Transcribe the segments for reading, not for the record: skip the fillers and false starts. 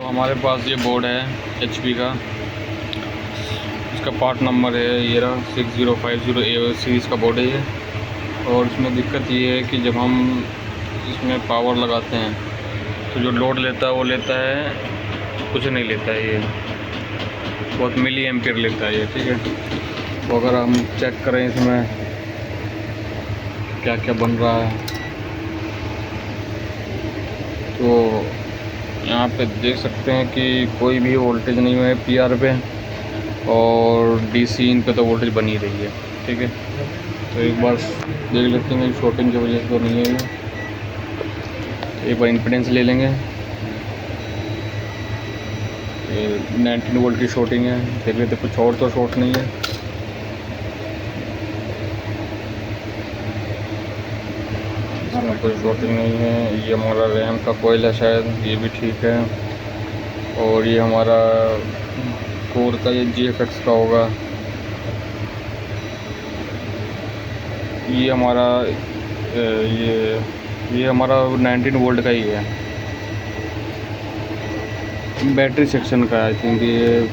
तो हमारे पास ये बोर्ड है HP का। इसका पार्ट नंबर है ये रहा 6050A सीरीज़ का बोर्ड है ये। और इसमें दिक्कत ये है कि जब हम इसमें पावर लगाते हैं तो जो लोड लेता है वो लेता है, कुछ नहीं लेता है ये, बहुत मिली एम्पियर लेता है ये, ठीक है। तो अगर हम चेक करें इसमें क्या क्या बन रहा है तो यहाँ पे देख सकते हैं कि कोई भी वोल्टेज नहीं है PR पे, और DC इन पे तो वोल्टेज बनी रही है, ठीक है। तो एक बार देख लेते हैं शॉर्टिंग की वजह से तो नहीं है ये। एक बार इम्पीडेंस ले लेंगे। ये 19 वोल्ट की शॉर्टिंग है, देख लेते कुछ और तो शॉर्ट नहीं है। इसमें कोई शॉर्टिंग नहीं है। ये हमारा रैम का कोयल है शायद, ये भी ठीक है। और ये हमारा कोर का ये GFX का होगा। ये हमारा ये हमारा 19 वोल्ट का ही है, बैटरी सेक्शन का आई थिंक ये,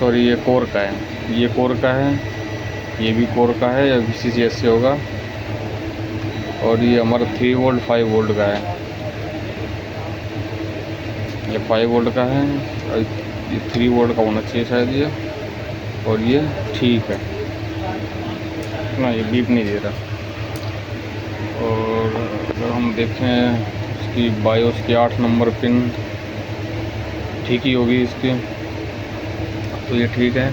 सॉरी ये कोर का है, ये कोर का है, ये भी कोर का है या VCCS से होगा। और ये हमारा 3 वोल्ट 5 वोल्ट का है, ये 5 वोल्ट का है और ये 3 वोल्ट का होना चाहिए शायद ये। और ये ठीक है ना, ये बीप नहीं दे रहा। और अगर हम देखें इसकी बायोस की 8 नंबर पिन ठीक ही होगी इसकी, तो ये ठीक है।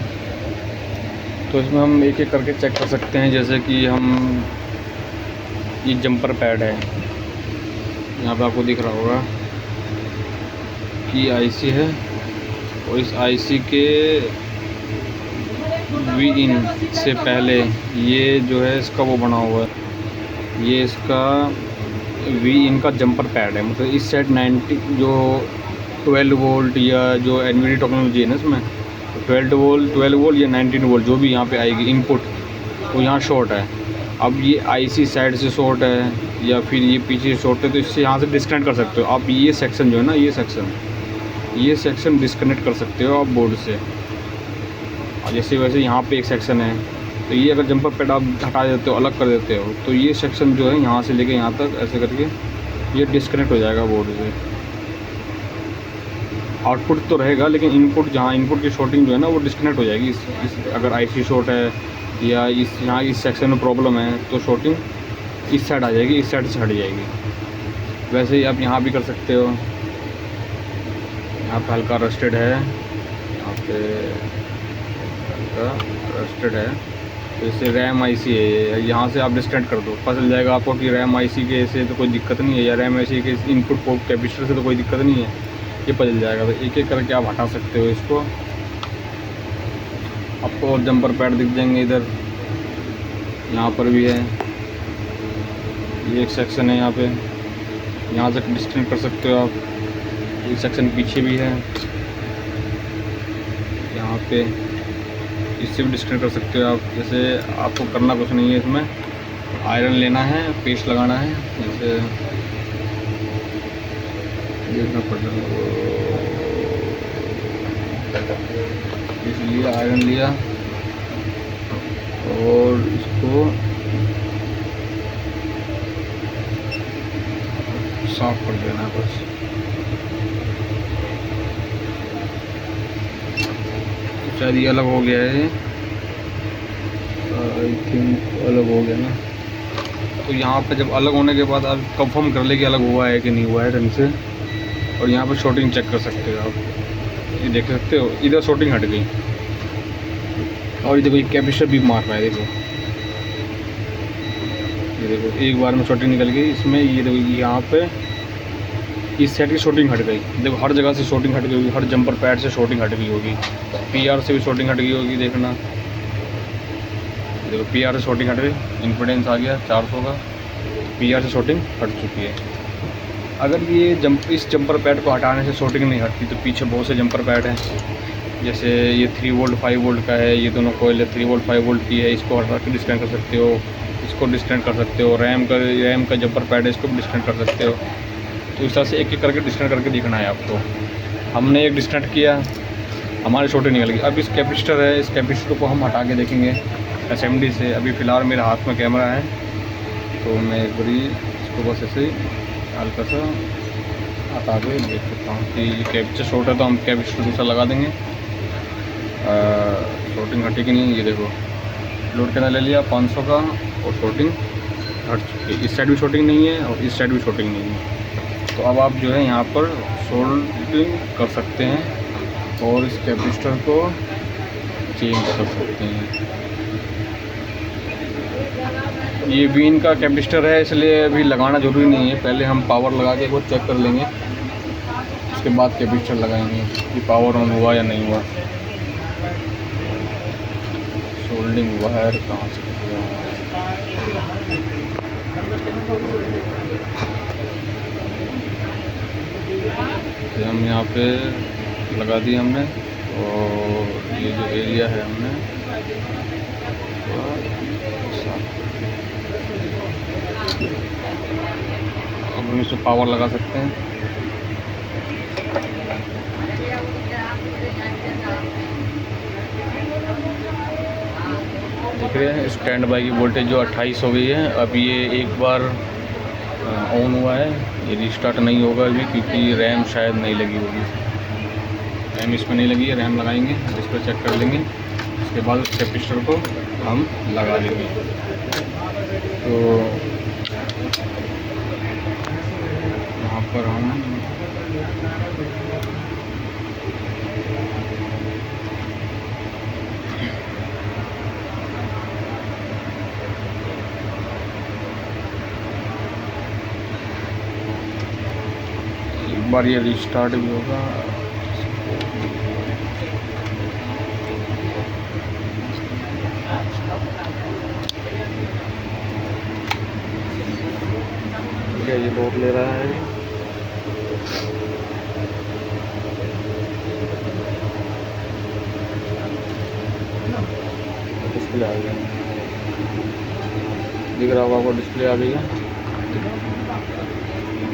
तो इसमें हम एक एक करके चेक कर सकते हैं। जैसे कि हम ये जंपर पैड है, यहाँ पे आपको दिख रहा होगा कि IC है, और इस IC के V-in से पहले ये जो है इसका वो बना हुआ है, ये इसका V-in का जंपर पैड है। मतलब इस साइड 90 जो 12 वोल्ट या जो NVIDIA टेक्नोलॉजी है ना इसमें, 12 वोल्ट या 19 वोल्ट जो भी यहाँ पे आएगी इनपुट, वो यहाँ शॉर्ट है। अब ये IC साइड से शॉर्ट है या फिर ये पीछे शॉर्ट है, तो इससे यहाँ से डिस्कनेक्ट कर सकते हो आप। ये सेक्शन जो है ना, ये सेक्शन डिस्कनेक्ट कर सकते हो आप बोर्ड से। और जैसे वैसे यहाँ पे एक सेक्शन है, तो ये अगर जंपर पैड आप हटा देते हो, अलग कर देते हो, तो ये सेक्शन जो है यहाँ से लेके यहाँ तक ऐसे करके ये डिस्कनेक्ट हो जाएगा बोर्ड से। आउटपुट तो रहेगा लेकिन इनपुट, जहाँ इनपुट की शॉर्टिंग जो है ना वो डिस्कनेक्ट हो जाएगी। इस अगर IC शॉर्ट है या यहाँ इस सेक्शन में प्रॉब्लम है तो शॉर्टिंग इस साइड आ जाएगी, इस साइड से हट जाएगी। वैसे ही आप यहाँ भी कर सकते हो। यहाँ पे हल्का रस्टेड है, यहाँ पे हल्का रस्टेड है, तो इससे रैम IC है ये, यहाँ से आप डिस्कनेक्ट कर दो, पता चल जाएगा आपको कि रैम IC के से तो कोई दिक्कत नहीं है, या रैम IC के इनपुट पोर्ट कैपेसिटर से तो कोई दिक्कत नहीं है, ये पता चल जाएगा। तो एक एक करके आप हटा सकते हो इसको। आपको और जंपर पैड दिख जाएंगे इधर, यहाँ पर भी है, ये एक सेक्शन है यहाँ पे, यहाँ से डिस्कनेक्ट कर सकते हो आप। ये सेक्शन पीछे भी है, यहाँ पे इससे भी डिस्कनेक्ट कर सकते हो आप। जैसे आपको करना कुछ नहीं है, इसमें आयरन लेना है, पेस्ट लगाना है, जैसे देखना पड़ेगा। इसलिए आयरन लिया और इसको साफ कर देना बस। शायद ये अलग हो गया है, आई थिंक अलग हो गया ना। तो यहाँ पे जब अलग होने के बाद आप कंफर्म कर ले कि अलग हुआ है कि नहीं हुआ है ढंग से। और यहाँ पर शॉर्टिंग चेक कर सकते हो आप, ये देख सकते हो इधर शॉर्टिंग हट गई, और ये देखो ये कैपेसिटर भी मार रहा है, देखो ये देखो एक बार में शॉर्टिंग निकल गई इसमें। ये देखो यहाँ पे इस साइड की शॉर्टिंग हट गई, देखो हर जगह से शॉर्टिंग हट गई होगी, हर जंपर पैड से शॉर्टिंग हट गई होगी, PR से भी शॉर्टिंग हट गई होगी, देखना देखो PR से शॉर्टिंग हट गई, इम्पीडेंस आ गया 400 का, PR से शॉर्टिंग हट चुकी है। अगर ये इस जंपर पैड को हटाने से शॉर्टिंग नहीं हटती तो पीछे बहुत से जंपर पैड हैं, जैसे ये 3 वोल्ट 5 वोल्ट का है, ये दोनों कोयल है 3 वोल्ट 5 वोल्ट की है, इसको हटा के डिस्कनेक्ट कर सकते हो, इसको डिस्कनेक्ट कर सकते हो। रैम का जंपर पैड है, इसको भी डिस्कनेक्ट कर सकते हो। तो इस तरह से एक एक करके डिस्कनेक्ट करके दिखना है आपको। हमने एक डिस्कनेक्ट किया, हमारी शॉर्टिंग निकल गई। अब इस कैपेसिटर है, इस कैपेसिटर को हम हटा के देखेंगे SMD से। अभी फ़िलहाल मेरे हाथ में कैमरा है, तो मैं एक बारी इसको बस ऐसे हल्का सा हटा के देख सकता हूँ कि कैपेसिटर शॉर्ट है, तो हम कैपेसिटर दूसरा लगा देंगे। शॉर्टिंग हटी कि नहीं, ये देखो लोड कितना ले लिया 500 का, और शॉर्टिंग हट चुकी है। इस साइड भी शॉर्टिंग नहीं है और इस साइड भी शॉर्टिंग नहीं है। तो अब आप जो है यहाँ पर सोल्डिंग कर सकते हैं और इस कैपेसिटर को चेंज कर सकते हैं। ये बीन का कैपेसिटर है, इसलिए अभी लगाना ज़रूरी नहीं है। पहले हम पावर लगा के वो चेक कर लेंगे, उसके बाद कैपेसिटर लगाएंगे कि पावर ऑन हुआ या नहीं हुआ। सोल्डिंग वायर कहाँ से किया है? हम यहाँ पे लगा दिया हमने, और ये जो एरिया है हमने अब हम इसमें पावर लगा सकते हैं। देख रहे हैं स्टैंड बाई की वोल्टेज जो 28 हो गई है। अब ये एक बार ऑन हुआ है, ये रिस्टार्ट नहीं होगा अभी, क्योंकि रैम शायद नहीं लगी होगी। रैम इसमें नहीं लगी है, रैम लगाएंगे, इस पर चेक कर लेंगे। उसके बाद उस कैपेसिटर को हम लगा लेंगे। तो यहाँ पर हम एक बार ये रिस्टार्ट भी होगा। ये लोड ले रहा है, डिस्प्ले आ गया, दिख रहा होगा आपको, डिस्प्ले आ गई है।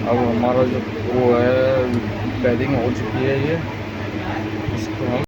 अब हमारा जो वो है पैडिंग हो चुकी है, ये इसको हम